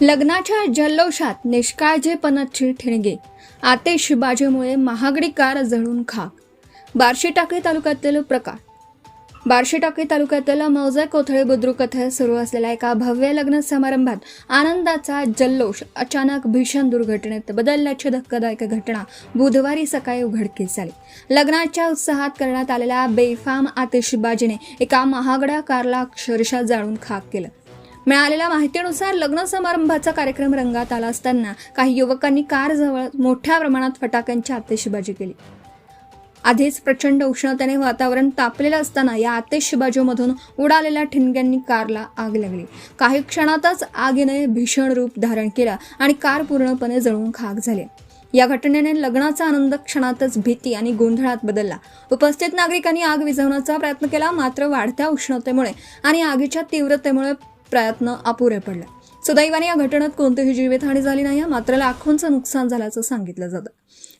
लग्नाच्या जल्लोषात निष्काळजीपणाची ठिणगी, आतिषबाजीमुळे महागडी कार जळून खाक. बार्शीटाकळी तालुक्यातील प्रकार. बार्शीटाकळी तालुक्यातील मौजे कोथळे बुद्रुक येथे सुरू असलेल्या एका भव्य लग्न समारंभात आनंदाचा जल्लोष अचानक भीषण दुर्घटनेत बदलल्याची धक्कादायक घटना बुधवारी सकाळी उघडकीस झाली. लग्नाच्या उत्साहात करण्यात आलेल्या बेफाम आतिषबाजीने एका महागड्या कारला अक्षरशः जाळून खाक केलं. मिळालेल्या माहितीनुसार लग्न समारंभाचा कार्यक्रम रंगात आला असताना काही युवकांनी कारजवळ मोठ्या प्रमाणात फटाक्यांची आतिषबाजी केली. आधीच प्रचंड उष्णतेने वातावरण तापलेलं असताना या आतिषबाजीमधून उडालेल्या ठिणग्यांनी कारला आग लागली. काही क्षणातच आगीने भीषण रूप धारण केलं आणि कार पूर्णपणे जळून खाक झाली. या घटनेने लग्नाचा आनंद क्षणातच भीती आणि गोंधळात बदलला. उपस्थित नागरिकांनी आग विझवण्याचा प्रयत्न केला, मात्र वाढत्या उष्णतेमुळे आणि आगीच्या तीव्रतेमुळे प्रयत्न अपुरे पडले. सुदैवाने या घटनेत कोणतीही जीवितहानी झाली नाही, मात्र लाखोंचं नुकसान झाल्याचं सांगितलं जातं.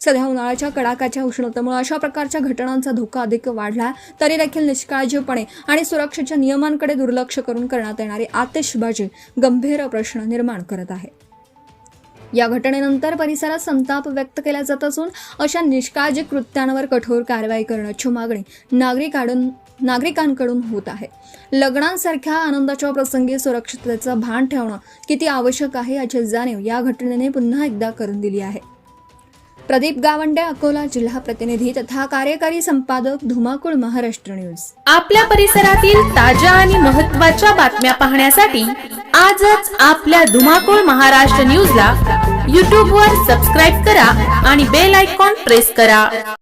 सध्या उन्हाळ्याच्या कडाक्याच्या उष्णतेमुळे अशा प्रकारच्या घटनांचा धोका अधिक वाढला तरी देखील निष्काळजीपणे आणि सुरक्षेच्या नियमांकडे दुर्लक्ष करून करण्यात येणारी आतिषबाजी गंभीर प्रश्न निर्माण करत आहे. या घटनेनंतर परिसरात संताप व्यक्त केला जात असून अशा निष्काळजी कृत्यांवर कठोर कारवाई करण्याची मागणी नागरिकांकडून होत आहे. लग्नांसारख्या आनंदाच्या प्रसंगी सुरक्षिततेचं भान ठेवणं किती आवश्यक आहे याची जाणीव या घटनेने पुन्हा एकदा करून दिली आहे. प्रदीप गावंडे, अकोला जिल्हा प्रतिनिधी तथा कार्यकारी संपादक, धुमाकूळ, महाराष्ट्र न्यूज. आपल्या परिसरातील ताज्या आणि महत्त्वाच्या बातम्या पाहण्यासाठी आजच आपल्या धुमाकूळ महाराष्ट्र न्यूजला YouTube वर सबस्क्राईब करा आणि बेल आयकॉन प्रेस करा.